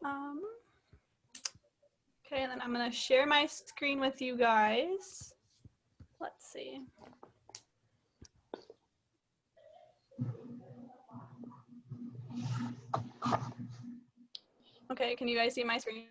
Um, okay, and then I'm gonna share my screen with you guys. Let's see. Okay, can you guys see my screen?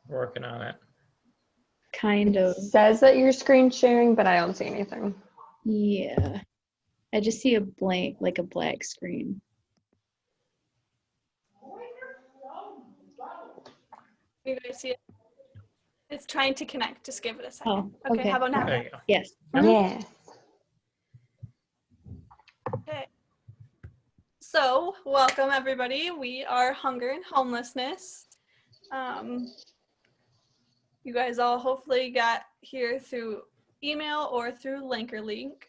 Working on it. Kind of. It says that you're screen sharing, but I don't see anything. Yeah. I just see a blank, like a black screen. You guys see it? It's trying to connect. Just give it a second. Oh, Okay, how about now? There you go. Yes. Yes. Okay. So, welcome everybody. We are Hunger and Homelessness. You guys all hopefully got here through email or through Linkerlink.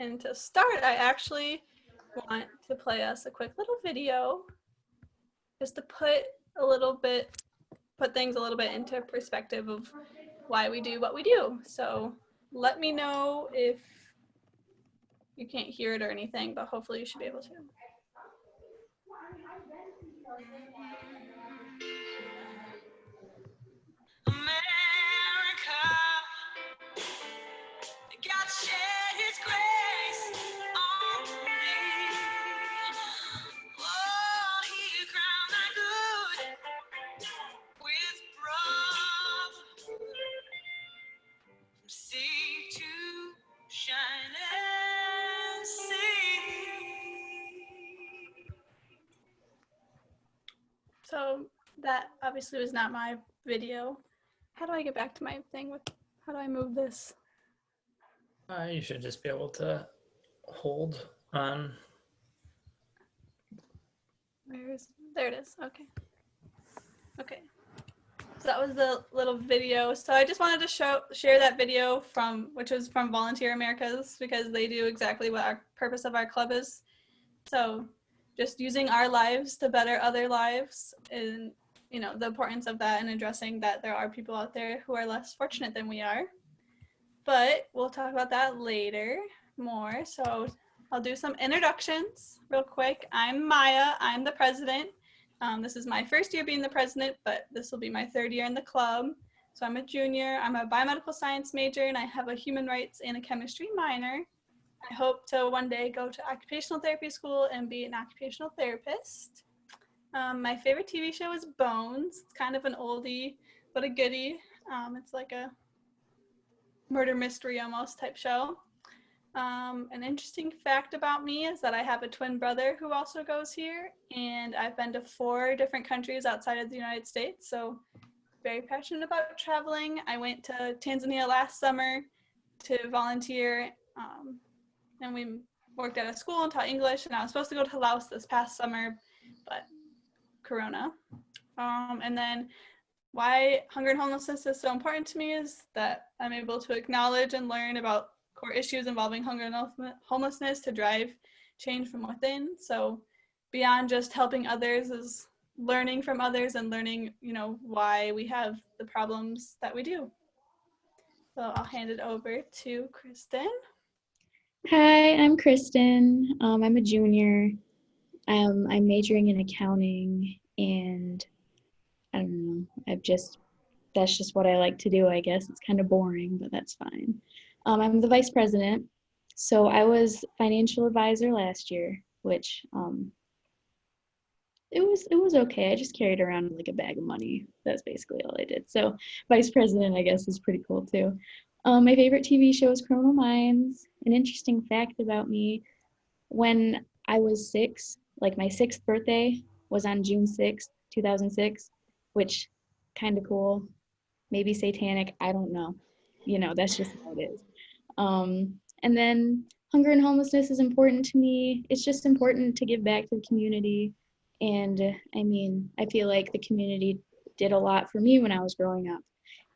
And to start, I actually want to play us a quick little video just to put things a little bit into perspective of why we do what we do. So let me know if you can't hear it or anything, but hopefully you should be able to. America, God shed His grace on thee. Oh, He crowned thy good with brotherhood, from sea to shining sea. So that obviously was not my video. How do I get back to my thing with, how do I move this? You should just be able to hold on. There it is, okay. Okay, so that was the little video. So I just wanted to share that video which was from Volunteer Americas, because they do exactly what our purpose of our club is. So just using our lives to better other lives, and the importance of that, and addressing that there are people out there who are less fortunate than we are. But we'll talk about that later more. So I'll do some introductions real quick. I'm Maya. I'm the president. This is my first year being the president, but this will be my third year in the club. So I'm a junior. I'm a biomedical science major, and I have a human rights and a chemistry minor. I hope to one day go to occupational therapy school and be an occupational therapist. My favorite TV show is Bones. It's kind of an oldie, but a goodie. It's like a murder mystery almost type show. An interesting fact about me is that I have a twin brother who also goes here, and I've been to 4 different countries outside of the United States, so very passionate about traveling. I went to Tanzania last summer to volunteer, and we worked at a school and taught English, and I was supposed to go to Laos this past summer, but Corona. And then why Hunger and Homelessness is so important to me is that I'm able to acknowledge and learn about core issues involving hunger and homelessness to drive change from within. So beyond just helping others is learning from others and learning, why we have the problems that we do. So I'll hand it over to Kristen. Hi, I'm Kristen. I'm a junior. I'm majoring in accounting, and I don't know. That's just what I like to do, I guess. It's kind of boring, but that's fine. I'm the vice president. So I was financial advisor last year, which it was okay. I just carried around like a bag of money. That's basically all I did. So vice president, I guess, is pretty cool too. My favorite TV show is Criminal Minds. An interesting fact about me, when I was 6, like my 6th birthday was on June 6th, 2006, which kind of cool. Maybe satanic, I don't know. That's just how it is. And then hunger and homelessness is important to me. It's just important to give back to the community. And I feel like the community did a lot for me when I was growing up.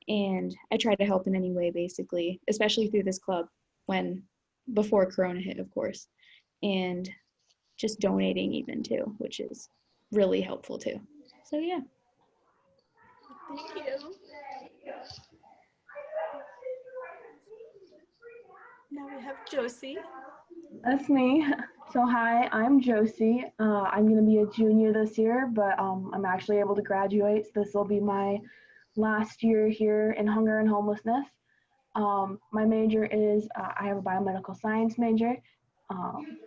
And I try to help in any way, basically, especially through this club before Corona hit, of course. And just donating even too, which is really helpful too. So yeah. Thank you. Now we have Josie. That's me. So hi, I'm Josie. I'm going to be a junior this year, but I'm actually able to graduate. So this will be my last year here in hunger and homelessness. My major is I have a biomedical science major. Um,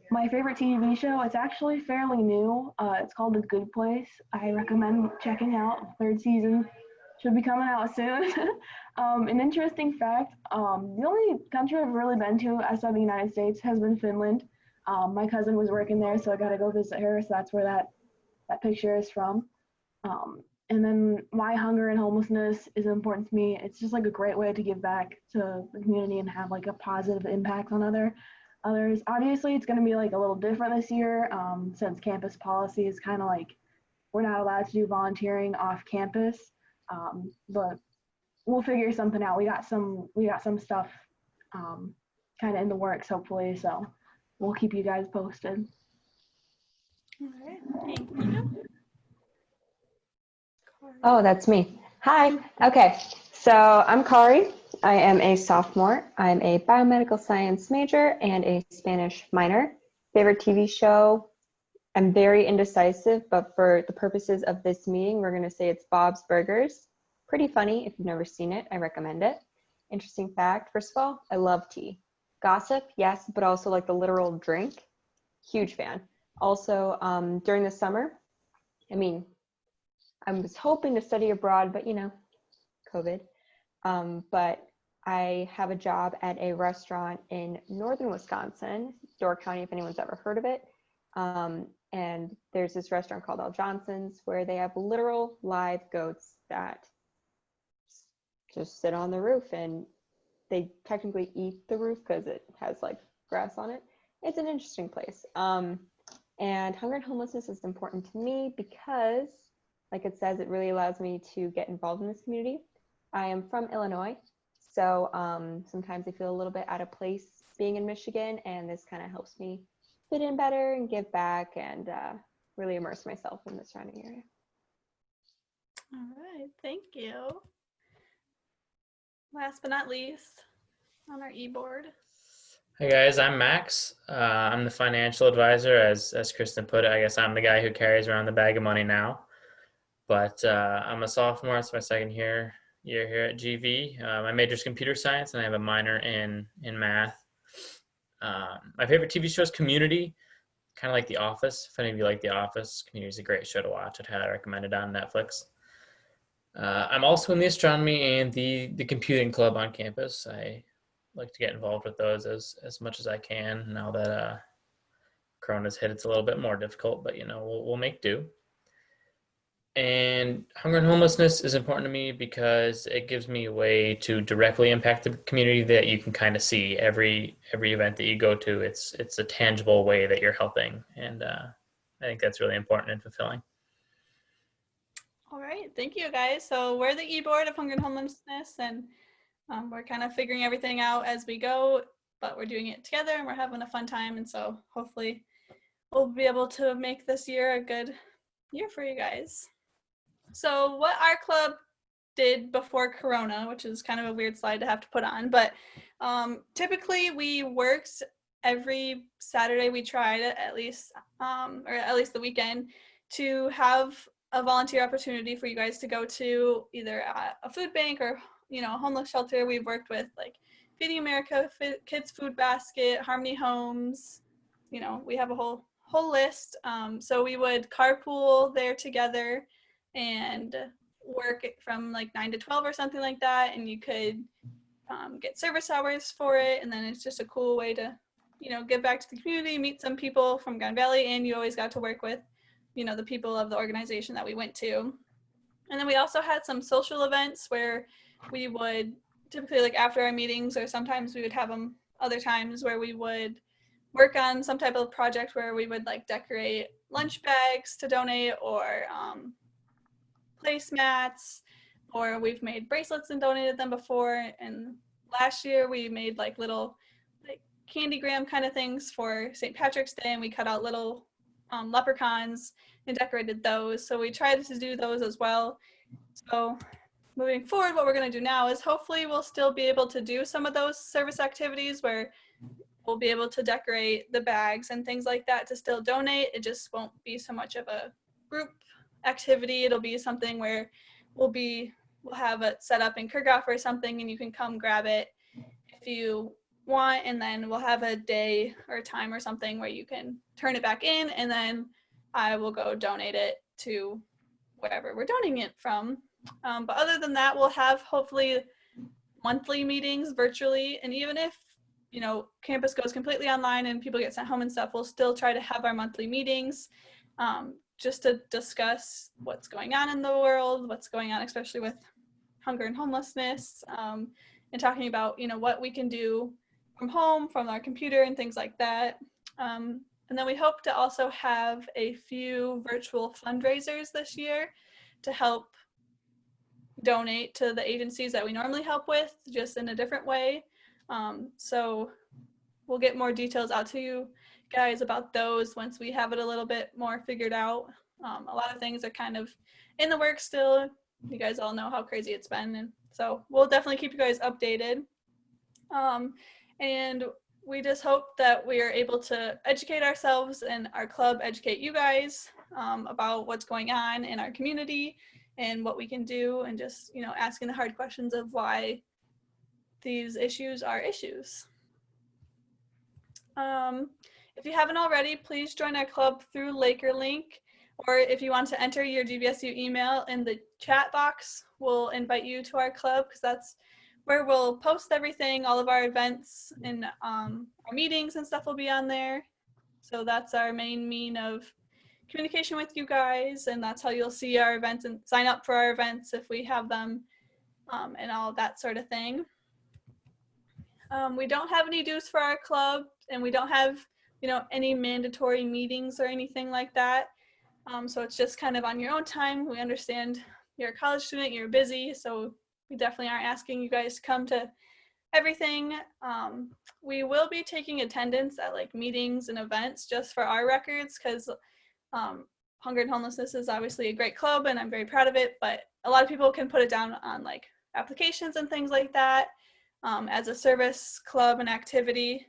my favorite TV show, it's actually fairly new. It's called The Good Place. I recommend checking out. Third season should be coming out soon. An interesting fact, the only country I've really been to outside the United States has been Finland. My cousin was working there, so I got to go visit her. So that's where that picture is from. And then why hunger and homelessness is important to me. It's just like a great way to give back to the community and have like a positive impact on others. Obviously, it's going to be like a little different this year since campus policy is kind of like we're not allowed to do volunteering off campus, but we'll figure something out. We got some stuff kind of in the works, hopefully. So we'll keep you guys posted. All right, thank you. Oh, that's me. Hi. Okay. So I'm Kari. I am a sophomore. I'm a biomedical science major and a Spanish minor. Favorite TV show? I'm very indecisive, but for the purposes of this meeting, we're going to say it's Bob's Burgers. Pretty funny. If you've never seen it, I recommend it. Interesting fact. First of all, I love tea. Gossip, yes, but also like the literal drink. Huge fan. Also, during the summer, I was hoping to study abroad, but COVID. But I have a job at a restaurant in northern Wisconsin, Door County, if anyone's ever heard of it. And there's this restaurant called Al Johnson's where they have literal live goats that just sit on the roof, and they technically eat the roof because it has like grass on it. It's an interesting place. And hunger and homelessness is important to me because, like it says, it really allows me to get involved in this community. I am from Illinois, so sometimes I feel a little bit out of place being in Michigan, and this kind of helps me fit in better and give back and really immerse myself in the surrounding area. All right, thank you. Last but not least, on our e-board. Hey guys, I'm Max. I'm the financial advisor, as Kristen put it. I guess I'm the guy who carries around the bag of money now. But I'm a sophomore. It's my second year here at GV. My major is computer science, and I have a minor in math. My favorite TV show is Community, kind of like The Office. If any of you like The Office, Community is a great show to watch. I'd highly recommend it on Netflix. I'm also in the astronomy and the computing club on campus. I like to get involved with those as much as I can. Now that Corona's hit, it's a little bit more difficult, but we'll make do. And hunger and homelessness is important to me because it gives me a way to directly impact the community that you can kind of see every event that you go to. It's a tangible way that you're helping, and I think that's really important and fulfilling. All right, thank you guys. So we're the e-board of hunger and homelessness, and we're kind of figuring everything out as we go, but we're doing it together and we're having a fun time. And so hopefully we'll be able to make this year a good year for you guys. So what our club did before Corona, which is kind of a weird slide to have to put on, but typically we worked every Saturday. We tried at least, or at least the weekend, to have a volunteer opportunity for you guys to go to either a food bank or a homeless shelter. We've worked with like Feeding America, Kids Food Basket, Harmony Homes. We have a whole list. So we would carpool there together and work from like 9 to 12 or something like that, and you could get service hours for it, and then it's just a cool way to give back to the community, meet some people from Gun Valley, and you always got to work with the people of the organization that we went to. And then we also had some social events where we would typically, like after our meetings, or sometimes we would have them other times, where we would work on some type of project where we would like decorate lunch bags to donate, or placemats, or we've made bracelets and donated them before. And last year we made like little like candygram kind of things for St. Patrick's Day, and we cut out little leprechauns and decorated those. So we tried to do those as well. So moving forward, what we're going to do now is hopefully we'll still be able to do some of those service activities where we'll be able to decorate the bags and things like that to still donate. It just won't be so much of a group activity. It'll be something where we'll have it set up in Kirchhoff or something, and you can come grab it if you want, and then we'll have a day or a time or something where you can turn it back in, and then I will go donate it to wherever we're donating it from. But other than that, we'll have hopefully monthly meetings virtually, and even if campus goes completely online and people get sent home and stuff, we'll still try to have our monthly meetings just to discuss what's going on in the world, what's going on especially with hunger and homelessness, and talking about what we can do from home, from our computer, and things like that. And then we hope to also have a few virtual fundraisers this year to help donate to the agencies that we normally help with, just in a different way. So we'll get more details out to you guys about those once we have it a little bit more figured out. A lot of things are kind of in the works still. You guys all know how crazy it's been, and so we'll definitely keep you guys updated. And we just hope that we are able to educate ourselves and our club educate you guys about what's going on in our community and what we can do, and just asking the hard questions of why these issues are issues. If you haven't already, please join our club through LakerLink, or if you want to enter your GVSU email in the chat box, we'll invite you to our club, because that's where we'll post everything. All of our events and our meetings and stuff will be on there. So that's our main mean of communication with you guys, and that's how you'll see our events and sign up for our events if we have them, and all that sort of thing. We don't have any dues for our club, and we don't have any mandatory meetings or anything like that. So it's just kind of on your own time. We understand you're a college student, you're busy, so we definitely aren't asking you guys to come to everything. We will be taking attendance at meetings and events just for our records, because Hunger and Homelessness is obviously a great club and I'm very proud of it, but a lot of people can put it down on applications and things like that as a service club and activity.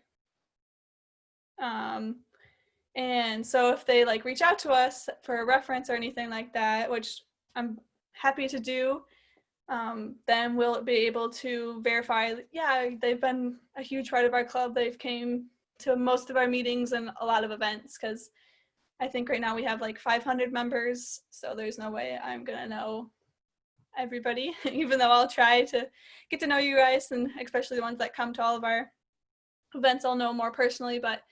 And so if they reach out to us for a reference or anything like that, which I'm happy to do, then we'll be able to verify, yeah, they've been a huge part of our club. They've came to most of our meetings and a lot of events, because I think right now we have 500 members, so there's no way I'm gonna know everybody, even though I'll try to get to know you guys, and especially the ones that come to all of our events I'll know more personally. But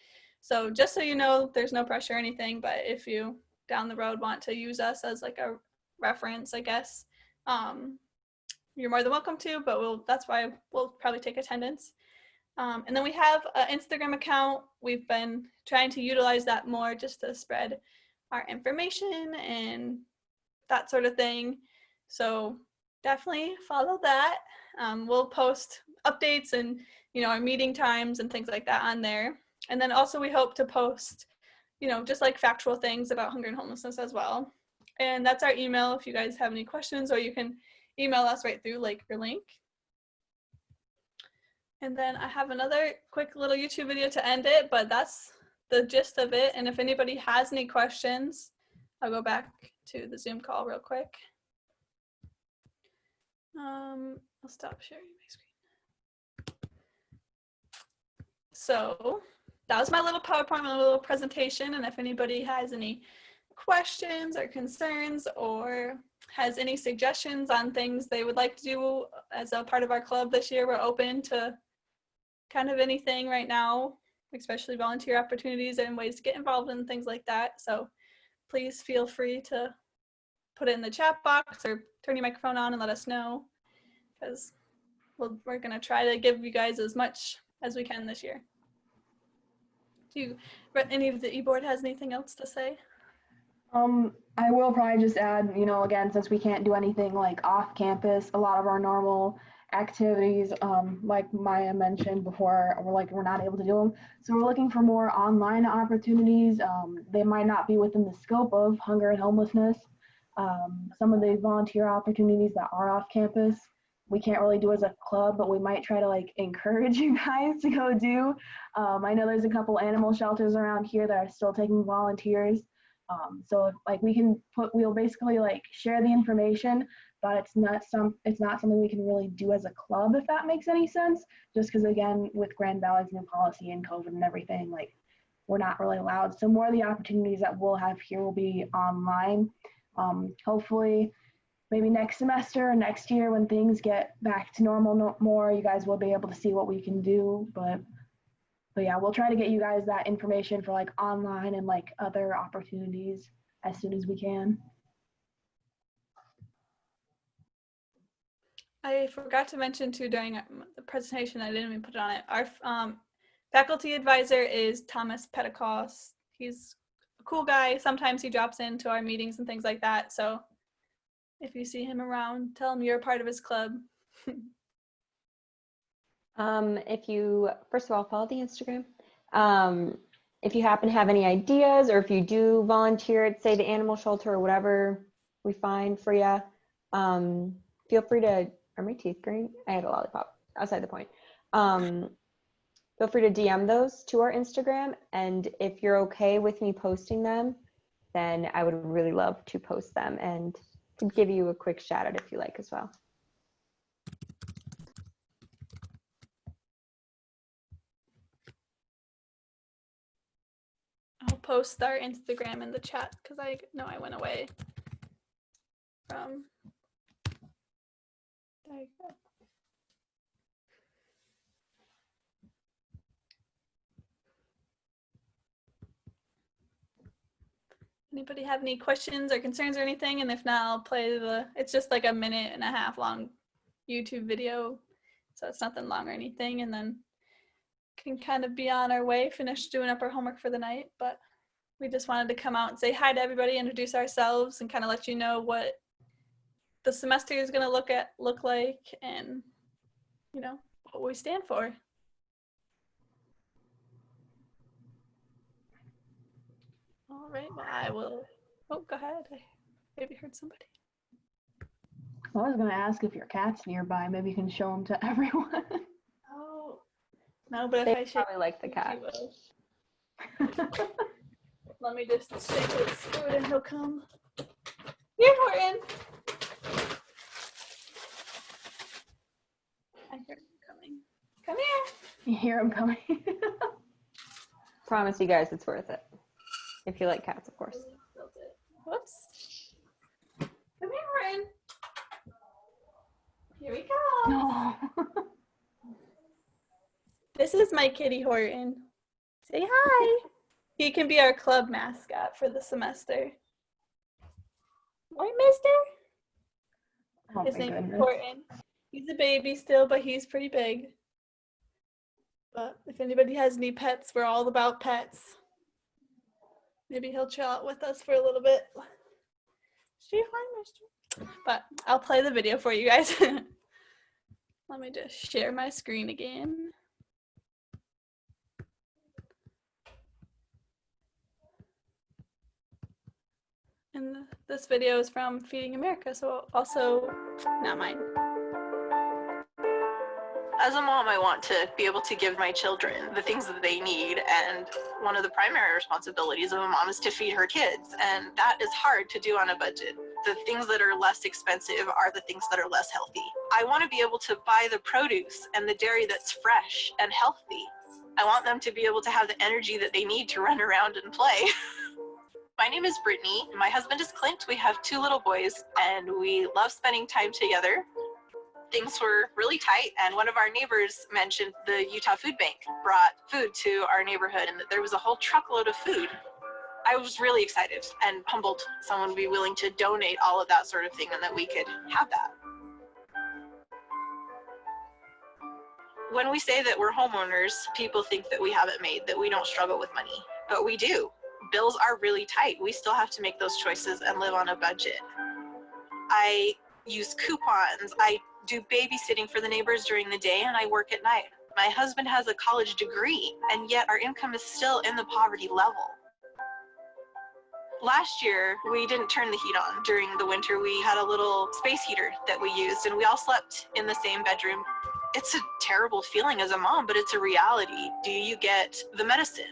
so just so you know, there's no pressure or anything, but if you down the road want to use us as a reference, I guess, you're more than welcome to, but that's why we'll probably take attendance. And then we have an Instagram account. We've been trying to utilize that more just to spread our information and that sort of thing. So definitely follow that. We'll post updates and our meeting times and things like that on there. And then also we hope to post just factual things about hunger and homelessness as well. And that's our email if you guys have any questions, or you can email us right through LakerLink. And then I have another quick little YouTube video to end it, but that's the gist of it. And if anybody has any questions, I'll go back to the Zoom call real quick. I'll stop sharing my screen. So that was my little PowerPoint, my little presentation. And if anybody has any questions or concerns, or has any suggestions on things they would like to do as a part of our club this year, we're open to kind of anything right now, especially volunteer opportunities and ways to get involved in things like that. So please feel free to put it in the chat box or turn your microphone on and let us know, because we're going to try to give you guys as much as we can this year. Do any of the e-board has anything else to say? I will probably just add, again, since we can't do anything off campus, a lot of our normal activities, like Maya mentioned before, we're not able to do them. So we're looking for more online opportunities. They might not be within the scope of hunger and homelessness. Some of the volunteer opportunities that are off campus, we can't really do as a club, but we might try to like encourage you guys to go do. I know there's a couple animal shelters around here that are still taking volunteers. So if, like we'll basically like share the information, but it's not something we can really do as a club, if that makes any sense. Just because again, with Grand Valley's new policy and COVID and everything, like we're not really allowed. So more of the opportunities that we'll have here will be online. Hopefully, maybe next semester or next year when things get back to normal more, you guys will be able to see what we can do. But yeah, we'll try to get you guys that information for like online and like other opportunities as soon as we can. I forgot to mention too during the presentation, I didn't even put it on it. Our faculty advisor is Thomas Petticost. He's a cool guy. Sometimes he drops into our meetings and things like that. So if you see him around, tell him you're a part of his club. If you, first of all, follow the Instagram. If you happen to have any ideas, or if you do volunteer at, say, the animal shelter or whatever we find for you, feel free to, are my teeth green? I had a lollipop outside the point. Feel free to DM those to our Instagram. And if you're okay with me posting them, then I would really love to post them and could give you a quick shout out if you like as well. I'll post our Instagram in the chat because I know I went away from. There you go. Anybody have any questions or concerns or anything? And if not, I'll play it's just like a 1.5 minute long YouTube video. So it's nothing long or anything. And then can kind of be on our way, finish doing up our homework for the night. But we just wanted to come out and say hi to everybody, introduce ourselves, and kind of let you know what the semester is going to look like, and you know what we stand for. All right, well, I will. Oh, go ahead. I maybe heard somebody. I was going to ask if your cat's nearby. Maybe you can show them to everyone. Oh, no, but They if I shake, probably like the cat. Let me just shake his food and he'll come. Here, Horton. I hear him coming. Come here. You hear him coming. Promise you guys it's worth it. If you like cats, of course. Whoops. Come here, Horton. Here we go. No. This is my kitty, Horton. Say hi. He can be our club mascot for the semester. Right, mister? Oh, His my name is goodness. Horton. He's a baby still, but he's pretty big. But if anybody has any pets, we're all about pets. Maybe he'll chill out with us for a little bit. Say hi, mister. But I'll play the video for you guys. Let me just share my screen again. And this video is from Feeding America, so also not mine. As a mom, I want to be able to give my children the things that they need, and one of the primary responsibilities of a mom is to feed her kids, and that is hard to do on a budget. The things that are less expensive are the things that are less healthy. I want to be able to buy the produce and the dairy that's fresh and healthy. I want them to be able to have the energy that they need to run around and play. My name is Brittany. My husband is Clint. We have 2 little boys, and we love spending time together. Things were really tight, and one of our neighbors mentioned the Utah Food Bank brought food to our neighborhood, and that there was a whole truckload of food. I was really excited and humbled someone would be willing to donate all of that sort of thing and that we could have that. When we say that we're homeowners, people think that we have it made, that we don't struggle with money, but we do. Bills are really tight. We still have to make those choices and live on a budget. I use coupons. I do babysitting for the neighbors during the day, and I work at night. My husband has a college degree, and yet our income is still in the poverty level. Last year, we didn't turn the heat on during the winter. We had a little space heater that we used, and we all slept in the same bedroom. It's a terrible feeling as a mom, but it's a reality. Do you get the medicine?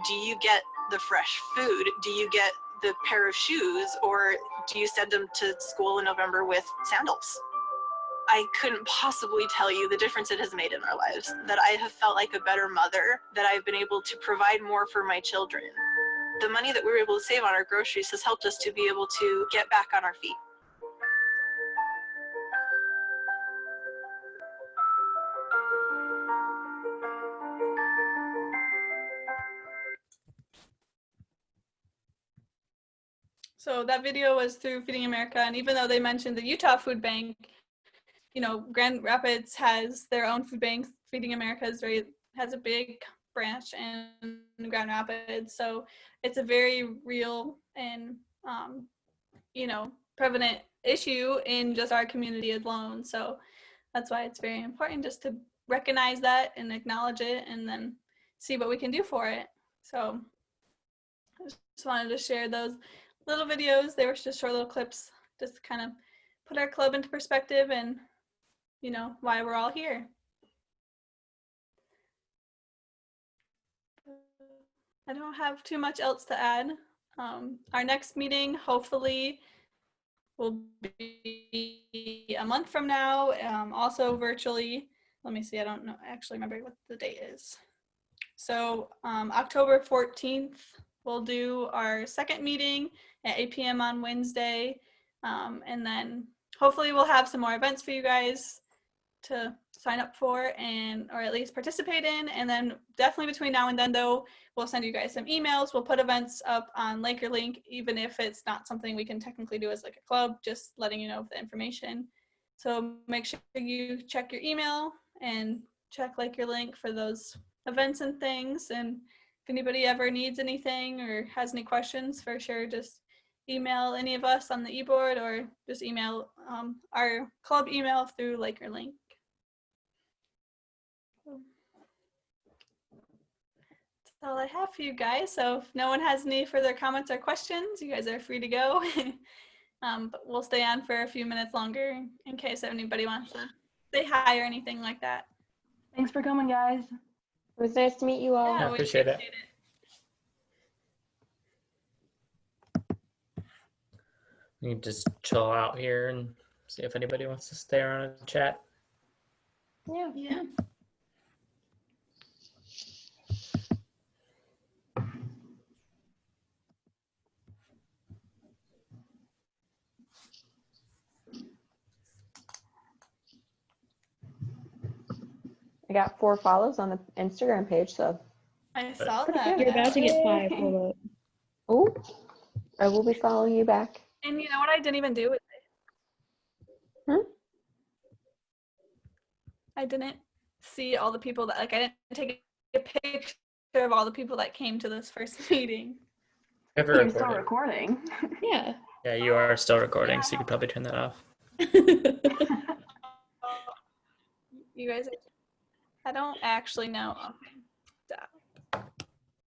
Do you get the fresh food? Do you get the pair of shoes, or do you send them to school in November with sandals? I couldn't possibly tell you the difference it has made in our lives, that I have felt like a better mother, that I've been able to provide more for my children. The money that we were able to save on our groceries has helped us to be able to get back on our feet. So that video was through Feeding America, and even though they mentioned the Utah Food Bank, you know, Grand Rapids has their own food bank. Feeding America has a big branch in Grand Rapids, so it's a very real and you know, prevalent issue in just our community alone. So that's why it's very important just to recognize that and acknowledge it, and then see what we can do for it. So I just wanted to share those little videos. They were just short little clips, just to kind of put our club into perspective and, you know, why we're all here. I don't have too much else to add. Our next meeting hopefully will be a month from now, also virtually. Let me see, I don't know, actually remember what the date is. So October 14th, we'll do our second meeting at 8 p.m. on Wednesday. And then hopefully we'll have some more events for you guys to sign up for, and or at least participate in. And then definitely between now and then, though, we'll send you guys some emails. We'll put events up on LakerLink, even if it's not something we can technically do as like a club, just letting you know of the information. So make sure you check your email and check LakerLink for those events and things. And if anybody ever needs anything or has any questions, for sure, just email any of us on the e-board, or just email our club email through LakerLink. That's all I have for you guys. So if no one has any further comments or questions, you guys are free to go. But we'll stay on for a few minutes longer in case anybody wants to say hi or anything like that. Thanks for coming, guys. It was nice to meet you all. I we appreciate it. You can just chill out here and see if anybody wants to stay around and chat. Yeah. Yeah. I got 4 follows on the Instagram page, so. I saw Pretty that. good. You're about to get 5. Yay. Hold up. Oh, I will be following you back. And you know what I didn't even do with it? Hmm? I didn't see all the people that, like, I didn't take a picture of all the people that came to this first meeting. Ever You're still recorded? recording. Yeah. Yeah, you are still recording, so you could probably turn that off. You guys, I don't actually know.